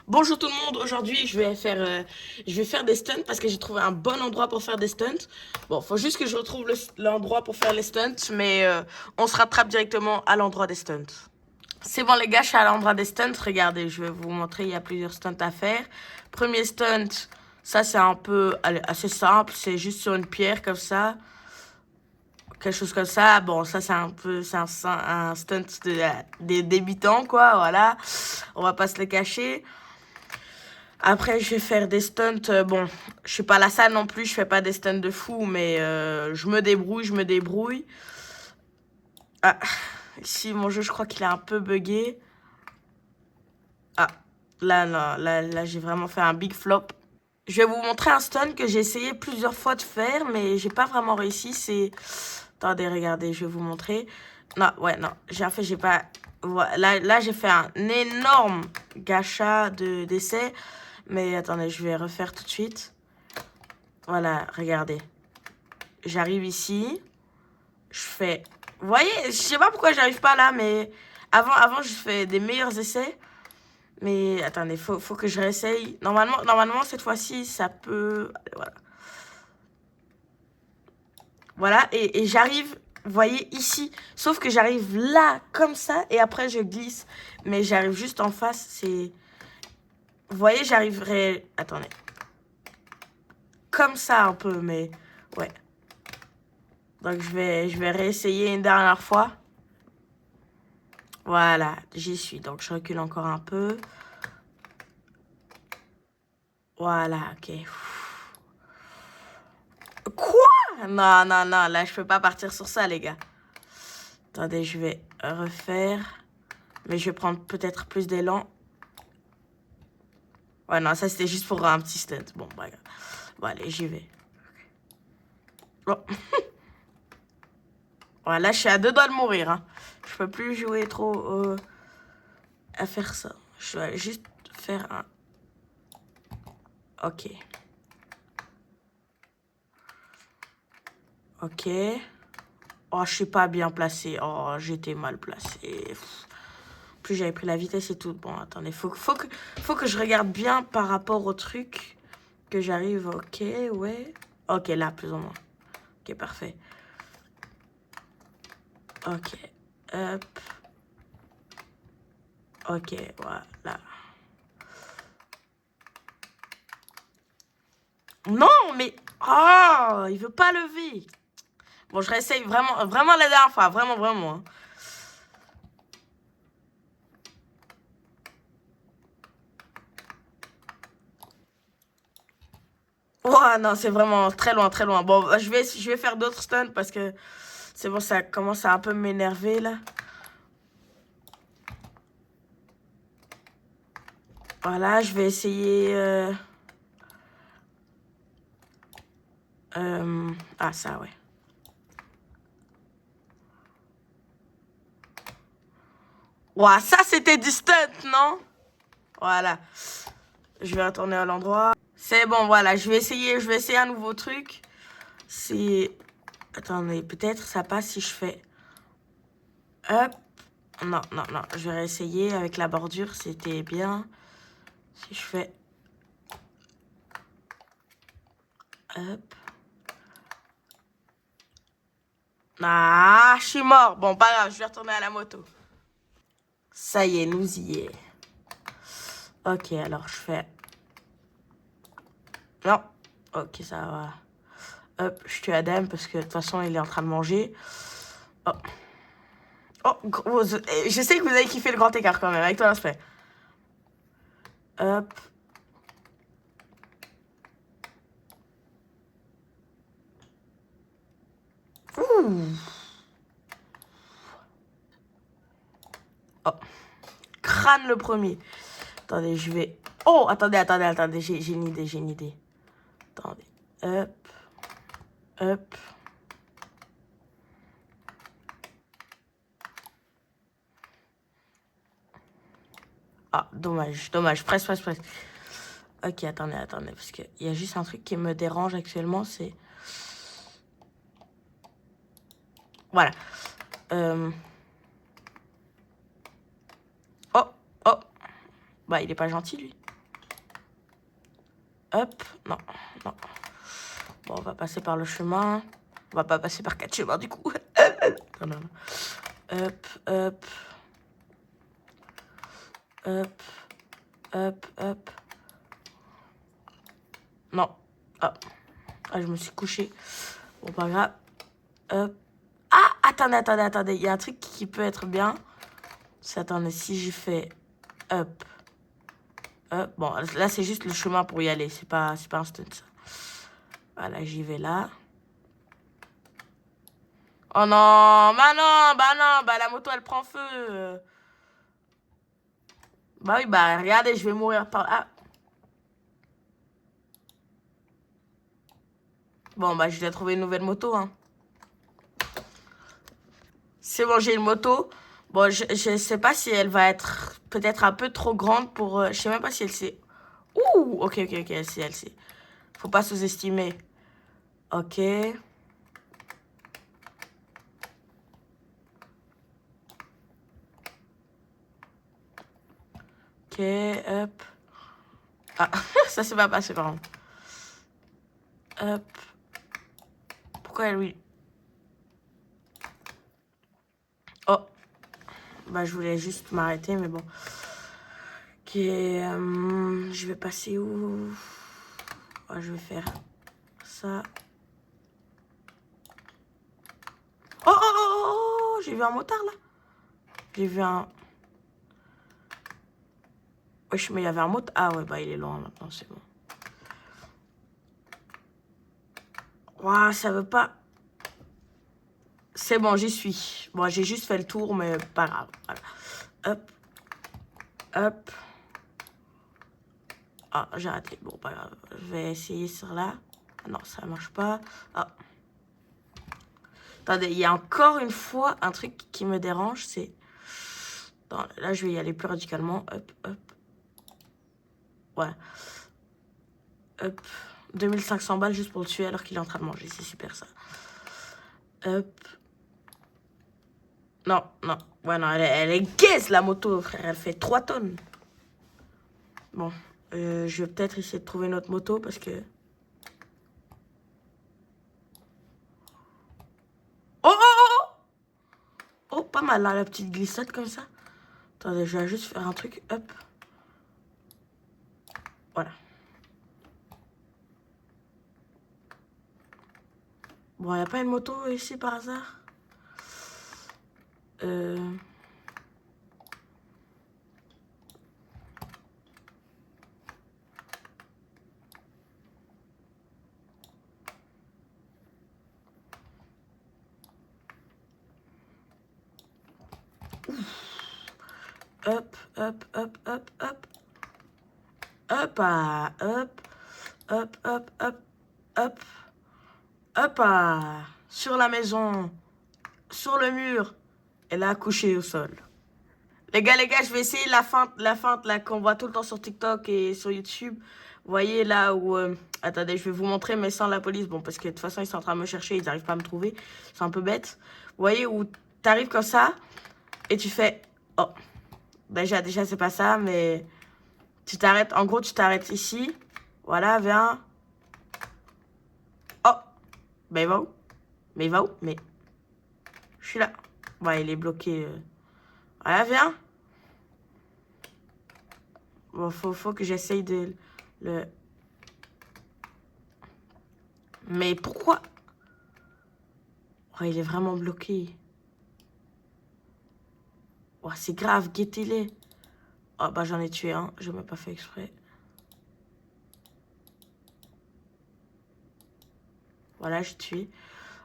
Bonjour tout le monde, aujourd'hui je vais faire des stunts parce que j'ai trouvé un bon endroit pour faire des stunts. Bon, faut juste que je retrouve l'endroit pour faire les stunts, mais on se rattrape directement à l'endroit des stunts. C'est bon les gars, je suis à l'endroit des stunts, regardez, je vais vous montrer, il y a plusieurs stunts à faire. Premier stunt, ça c'est un peu assez simple, c'est juste sur une pierre comme ça. Quelque chose comme ça, bon ça c'est un peu, un stunt des débutants quoi, voilà. On va pas se le cacher. Après, je vais faire des stunts. Bon, je suis pas à la salle non plus, je fais pas des stunts de fou, mais je me débrouille, je me débrouille. Ah, ici, mon jeu, je crois qu'il est un peu buggé. Ah, là, non, là j'ai vraiment fait un big flop. Je vais vous montrer un stunt que j'ai essayé plusieurs fois de faire, mais j'ai pas vraiment réussi. C'est... Attendez, regardez, je vais vous montrer. Non, ouais, non, j'ai pas... Voilà, là j'ai fait un énorme gâchis d'essai. Mais attendez, je vais refaire tout de suite. Voilà, regardez. J'arrive ici. Je fais... Vous voyez, je sais pas pourquoi j'arrive pas là, mais... Avant, je fais des meilleurs essais. Mais attendez, faut que je réessaye. Normalement, cette fois-ci, ça peut... Voilà. Voilà, et j'arrive, vous voyez, ici. Sauf que j'arrive là, comme ça, et après, je glisse. Mais j'arrive juste en face, c'est... Vous voyez, j'arriverai... Attendez. Comme ça, un peu, mais... Ouais. Donc, je vais réessayer une dernière fois. Voilà, j'y suis. Donc, je recule encore un peu. Voilà, ok. Quoi? Non, non, non. Là, je peux pas partir sur ça, les gars. Attendez, je vais refaire. Mais je vais prendre peut-être plus d'élan. Ouais, non, ça, c'était juste pour un petit stunt. Bon, bah, bon, allez, j'y vais. Oh. Voilà, je suis à deux doigts de mourir. Hein. Je peux plus jouer trop à faire ça. Je dois juste faire un... Ok. Ok. Oh, je suis pas bien placé. Oh, j'étais mal placé. Plus j'avais pris la vitesse et tout. Bon, attendez, faut que je regarde bien par rapport au truc. Que j'arrive, ok, ouais. Ok, là, plus ou moins. Ok, parfait. Ok. Hop. Ok, voilà. Non, mais... Oh, il veut pas lever. Bon, je réessaye vraiment, vraiment la dernière fois. Vraiment, vraiment. Hein. Oh non, c'est vraiment très loin, très loin. Bon, je vais faire d'autres stunts parce que c'est bon, ça commence à un peu m'énerver là. Voilà, je vais essayer... Ah, ça, ouais. Ouah, ça, c'était du stunt, non? Voilà. Je vais retourner à l'endroit. C'est bon, voilà. Je vais essayer un nouveau truc. C'est... Attendez, peut-être ça passe si je fais... Hop. Non, non, non. Je vais réessayer avec la bordure. C'était bien. Si je fais... Hop. Ah, je suis mort. Bon, pas grave, je vais retourner à la moto. Ça y est, nous y est. Ok, alors je fais... Non. Ok, ça va. Hop, je tue Adam parce que de toute façon, il est en train de manger. Oh. Oh, je sais que vous avez kiffé le grand écart quand même, avec ton aspect. Hop. Ouh. Oh. Crâne le premier. Attendez, je vais... Oh, attendez. J'ai une idée, j'ai une idée. Attendez. Hop. Hop. Ah, dommage, dommage. Presque. Ok, attendez. Parce qu'il y a juste un truc qui me dérange actuellement, c'est... Voilà. Oh. Bah, il est pas gentil, lui. Hop, non, non. Bon, on va passer par le chemin. On va pas passer par 4 chemins, du coup. Non, non, non. Hop, hop. Hop, hop, hop. Non. Ah, ah je me suis couchée. Bon, pas grave. Hop. Ah, attendez, attendez, attendez. Il y a un truc qui peut être bien. C'est, attendez, si je fais hop. Hop. Bon, là, c'est juste le chemin pour y aller. C'est pas un stunt, ça. Voilà, j'y vais là. Oh non, bah la moto, elle prend feu. Bah oui, bah regardez, je vais mourir par... Ah. Bon, bah je vais trouver une nouvelle moto, hein. C'est bon, j'ai une moto. Bon, je sais pas si elle va être peut-être un peu trop grande pour... je sais même pas si elle sait... Ouh, ok, ok, ok, elle sait, elle sait. Faut pas sous-estimer. Ok. Ok, hop. Ah, ça s'est pas passé, par contre. Hop. Pourquoi elle, oui? Oh. Bah, je voulais juste m'arrêter, mais bon. Ok, je vais passer où? Oh, je vais faire ça. Oh, oh, oh, oh, oh, j'ai vu un motard, là. J'ai vu un... Wesh, mais il y avait un motard. Ah ouais, bah, il est loin, maintenant, c'est bon. Ouah, ça veut pas... C'est bon, j'y suis. Bon, j'ai juste fait le tour, mais pas grave. Voilà. Hop. Hop. Ah, j'ai raté. Bon, pas grave. Je vais essayer sur là. Non, ça marche pas. Ah. Attendez, il y a encore une fois un truc qui me dérange, c'est... Là, je vais y aller plus radicalement. Hop, hop. Voilà. Hop. 2500 balles juste pour le tuer alors qu'il est en train de manger. C'est super, ça. Hop. Non, non. Ouais, non, elle est gaze, la moto, frère. Elle fait 3 tonnes. Bon. Je vais peut-être essayer de trouver une autre moto parce que... Oh, oh, oh! Oh, pas mal, là, la petite glissade comme ça. Attendez, je vais juste faire un truc. Hop. Voilà. Bon, il n'y a pas une moto ici par hasard? Hop, hop, hop, hop, hop. Hop, ah, hop, hop, hop, hop, hop. Hop, ah. Sur la maison. Sur le mur. Et là, couché au sol. Les gars, je vais essayer la feinte là qu'on voit tout le temps sur TikTok et sur YouTube. Vous voyez là où... attendez, je vais vous montrer, mais sans la police. Bon, parce que de toute façon, ils sont en train de me chercher, ils n'arrivent pas à me trouver. C'est un peu bête. Vous voyez où t'arrives comme ça et tu fais... Oh, déjà c'est pas ça, mais... Tu t'arrêtes, en gros, tu t'arrêtes ici. Voilà, viens. Oh, ben il va où? Mais il va où? Mais... Je suis là. Ouais, il est bloqué. Voilà, viens. Bon, faut que j'essaye de le... Mais pourquoi? Oh, il est vraiment bloqué. Oh, c'est grave, guettez-les. Oh, bah j'en ai tué un. Je n'ai même pas fait exprès. Voilà, j'ai tué.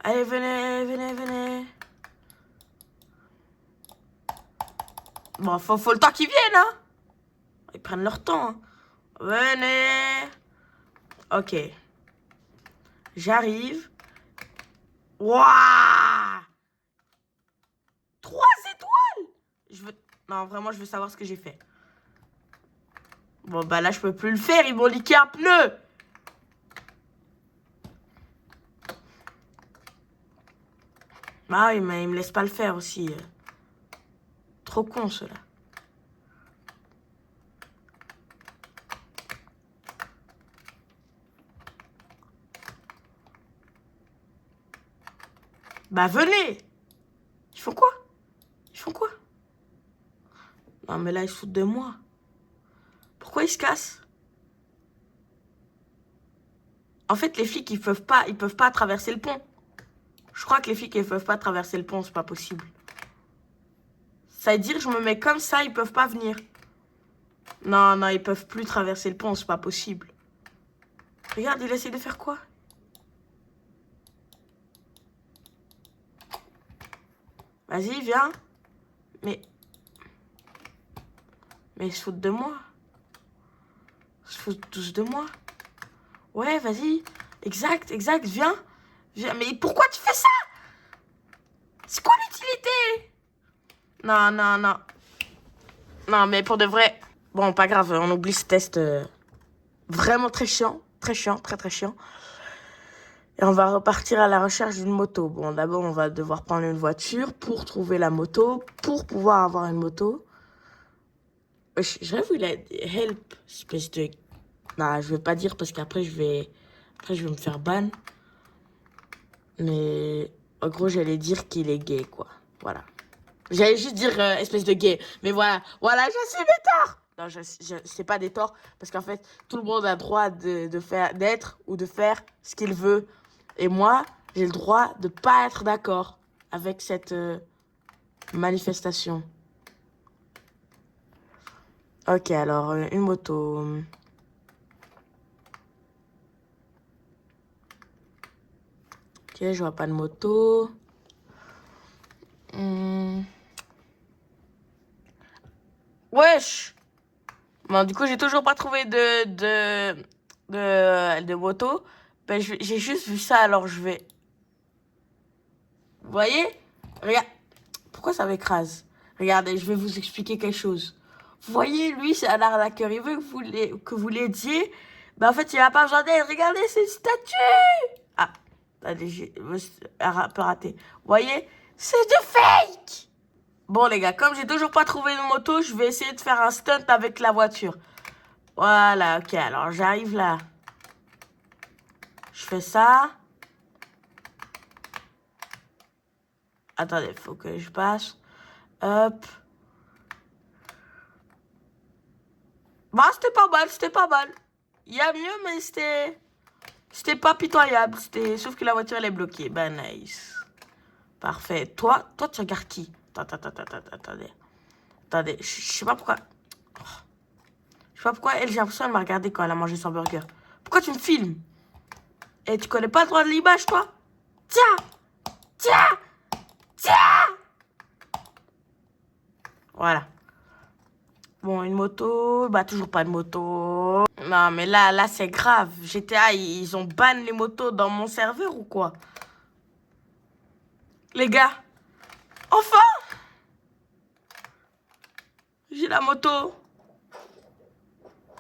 Allez, venez, venez, venez. Bon, faut le temps qu'ils viennent, hein. Ils prennent leur temps. Hein. Venez. Ok. J'arrive. Waouh! 3 étoiles! Je veux... Non, vraiment, je veux savoir ce que j'ai fait. Bon, bah là, je peux plus le faire. Ils m'ont liqué un pneu. Ah oui, mais ils me laissent pas le faire aussi. Trop con, ceux-là. Bah, venez. Ils font quoi? Ils font quoi? Non, mais là, ils se foutent de moi. Pourquoi ils se cassent? En fait, les flics, ils peuvent pas traverser le pont. Je crois que les flics, ils peuvent pas traverser le pont, c'est pas possible. Ça veut dire, je me mets comme ça, ils peuvent pas venir. Non, non, ils peuvent plus traverser le pont, c'est pas possible. Regarde, il essaie de faire quoi? Vas-y, viens. Mais ils se foutent de moi. Ils se foutent tous de moi. Ouais, vas-y. Exact, exact, viens. Viens. Mais pourquoi tu fais ça? C'est quoi l'utilité? Non, non, non. Non, mais pour de vrai... Bon, pas grave, on oublie ce test vraiment très chiant. Très chiant, très très chiant. Et on va repartir à la recherche d'une moto. Bon, d'abord, on va devoir prendre une voiture pour trouver la moto, pour pouvoir avoir une moto. Je rêve où il a help, espèce de... Non, je vais pas dire parce qu'après, je vais me faire ban. Mais en gros, j'allais dire qu'il est gay, quoi. Voilà. J'allais juste dire espèce de gay. Mais voilà, voilà, j'assume mes torts. Non, c'est pas des torts. Parce qu'en fait, tout le monde a le droit d'être ou de faire ce qu'il veut. Et moi, j'ai le droit de pas être d'accord avec cette manifestation. Ok, alors, une moto. Ok, je vois pas de moto. Wesh! Bon, du coup, j'ai toujours pas trouvé de moto. Ben, j'ai juste vu ça, alors je vais... Vous voyez? Regarde. Pourquoi ça m'écrase? Regardez, je vais vous expliquer quelque chose. Vous voyez, lui, c'est un arnaqueur. Il veut que vous l'aidiez. Ben, en fait, il n'a pas besoin d'aide. Regardez, c'est une statue. Ah, attendez, j'ai un peu raté. Vous voyez? C'est du fake. Bon, les gars, comme j'ai toujours pas trouvé de moto, je vais essayer de faire un stunt avec la voiture. Voilà, ok, alors j'arrive là. Je fais ça. Attendez, il faut que je passe. Hop. Bah, c'était pas mal, c'était pas mal. Il y a mieux, mais c'était pas pitoyable. Sauf que la voiture, elle est bloquée. Ben, nice. Parfait. Toi, tu regardes qui? Attendez. Attendez, je sais pas pourquoi. Je sais pas pourquoi elle, j'ai l'impression qu'elle m'a regardé quand elle a mangé son burger. Pourquoi tu me filmes? Et tu connais pas le droit de l'image, toi? Tiens! Tiens! Tiens! Voilà. Bon, une moto. Bah, toujours pas de moto. Non, mais là, c'est grave. GTA, ils ont ban les motos dans mon serveur ou quoi? Les gars, enfin! J'ai la moto.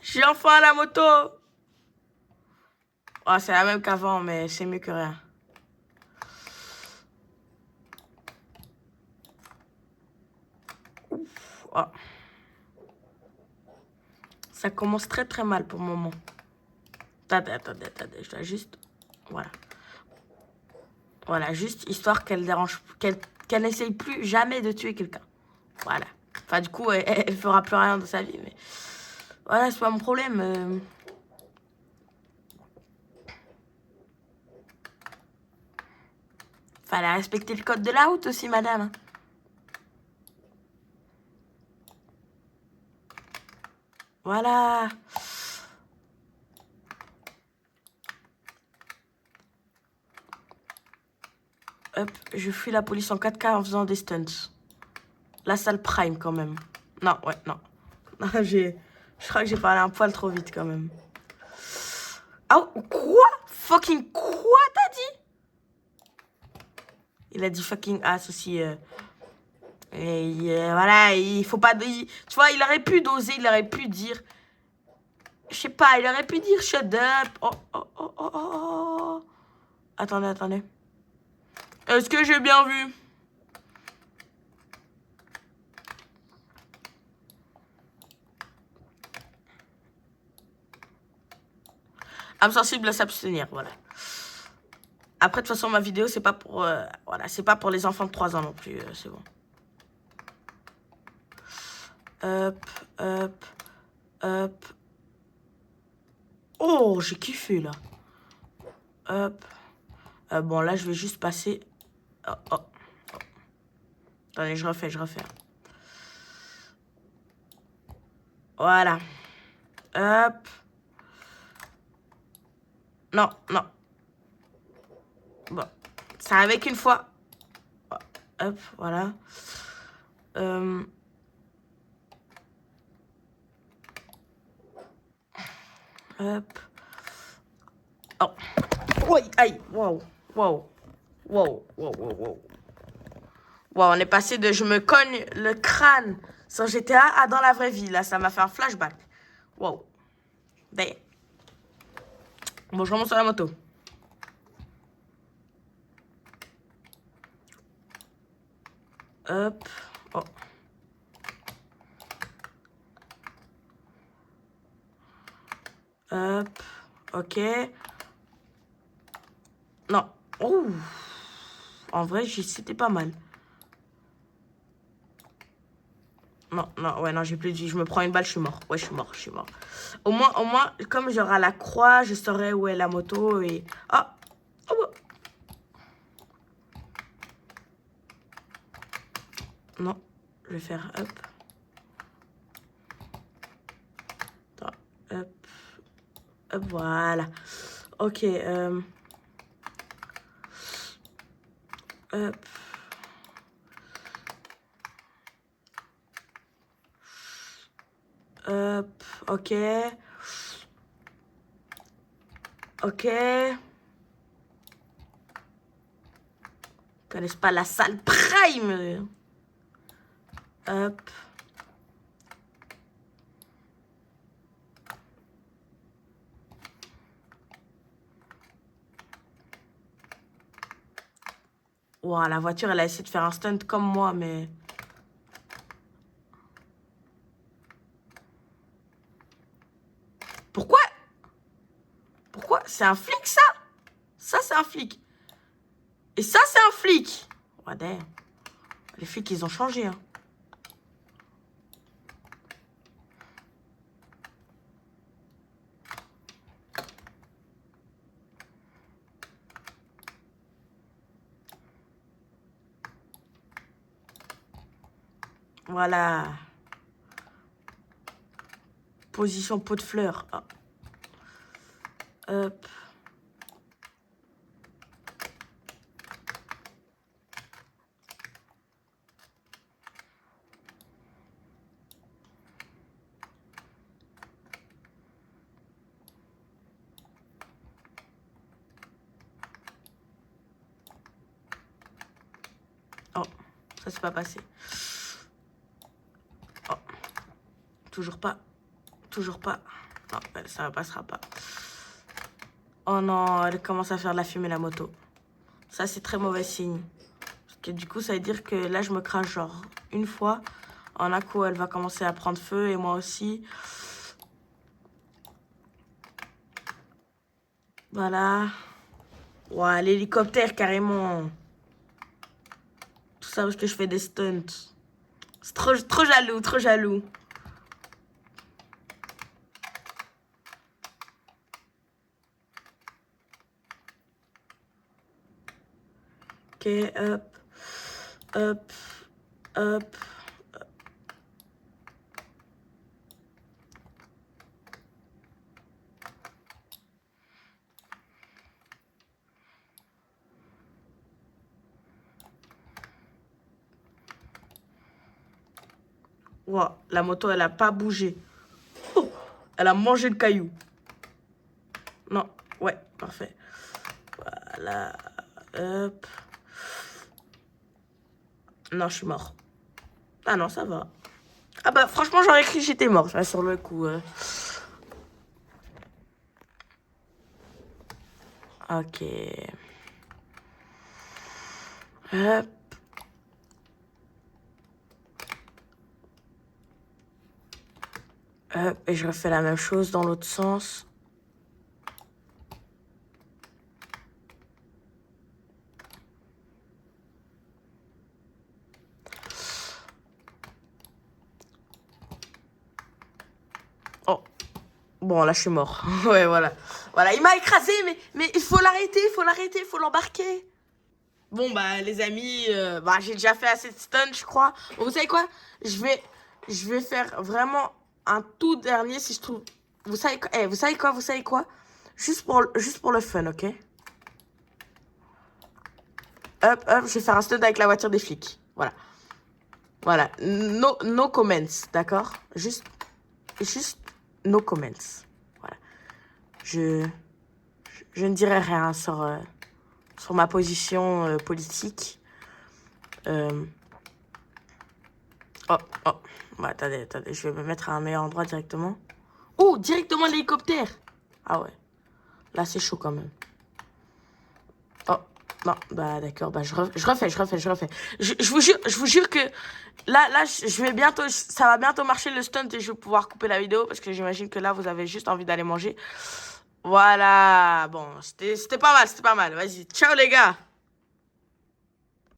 J'ai enfin la moto. Oh, c'est la même qu'avant, mais c'est mieux que rien. Ouf. Oh. Ça commence très très mal pour le moment. Attendez. Je dois juste... Voilà. Voilà, juste histoire qu'elle dérange... Qu'elle n'essaye plus jamais de tuer quelqu'un. Voilà. Enfin, du coup, elle fera plus rien dans sa vie, mais... Voilà, c'est pas mon problème. Fallait respecter le code de la route aussi, madame. Voilà. Hop, je fuis la police en 4K en faisant des stunts. La salle prime, quand même. Non, ouais, non. Je crois que j'ai parlé un poil trop vite, quand même. Ah, quoi? Fucking quoi, t'as dit? Il a dit fucking ass aussi. Et voilà, il faut pas... tu vois, il aurait pu doser, il aurait pu dire... Je sais pas, il aurait pu dire shut up. Oh. Attendez. Est-ce que j'ai bien vu? Âme sensible à s'abstenir, voilà. Après, de toute façon, ma vidéo, c'est pas pour... voilà, c'est pas pour les enfants de 3 ans non plus. C'est bon. Hop, hop, hop. Oh, j'ai kiffé, là. Hop. Bon, là, je vais juste passer... Oh, oh, oh. Attendez, je refais. Voilà. Hop. Non. Bon. Ça avec une fois. Hop, voilà. Hop. Oh. Oui, aïe. Wow. Wow, on est passé de je me cogne le crâne sur GTA à dans la vraie vie. Là, ça m'a fait un flashback. Wow. D'ailleurs. Bon, je remonte sur la moto. Hop. Oh. Hop. Ok. Non. Ouh. En vrai, c'était pas mal. Non, j'ai plus de vie. Je me prends une balle, je suis mort. Ouais, je suis mort. Au moins, comme j'aurai la croix, je saurai où est la moto et... Ah. Oh. Non, je vais faire hop. Attends, hop. Hop, voilà. Ok, hop. Hop, ok. Ok. Connaissent pas la salle prime. Hop. Wow, la voiture, elle a essayé de faire un stunt comme moi, mais... Pourquoi? C'est un flic, ça? Ça, c'est un flic. Et ça, c'est un flic. Oh, damn. Les flics, ils ont changé, hein. Voilà. Position pot de fleurs. Oh. Hop. Oh, ça s'est pas passé. Oh. Toujours pas. Non, ça ne passera pas. Oh non, elle commence à faire de la fumée, la moto. Ça, c'est très mauvais signe. Parce que du coup, ça veut dire que là, je me crache genre une fois. En un coup, elle va commencer à prendre feu et moi aussi. Voilà. Ouah, l'hélicoptère, carrément. Tout ça parce que je fais des stunts. C'est trop jaloux. Ok, hop. Ouah, la moto, elle a pas bougé. Oh, elle a mangé le caillou. Non, ouais, parfait. Voilà, hop. Non, je suis mort. Ah non, ça va. Ah bah, franchement, j'aurais cru que j'étais mort, là, sur le coup. Ok. Hop. Hop, et je refais la même chose dans l'autre sens. Bon, là, je suis mort. Ouais, voilà. Voilà, il m'a écrasé, mais il faut l'embarquer. Bon, bah, les amis, bah, j'ai déjà fait assez de stun, je crois. Bon, vous savez quoi? Je vais, je vais faire vraiment un tout dernier si je trouve... Vous savez quoi? Vous savez quoi? Vous savez quoi? Juste pour le fun, ok? Hop, hop, je vais faire un stun avec la voiture des flics. Voilà. Voilà. No comments, d'accord? Juste no comments. Voilà. Je, je ne dirai rien sur ma position politique. Euh, oh, oh. Bah, attendez, je vais me mettre à un meilleur endroit directement. Oh, directement l'hélicoptère. Ah ouais, là c'est chaud quand même. Oh, non, bah d'accord, bah je refais. Je vous jure que là, je vais bientôt, ça va bientôt marcher le stunt et je vais pouvoir couper la vidéo parce que j'imagine que là, vous avez juste envie d'aller manger. Voilà, bon, c'était pas mal, Vas-y, ciao les gars.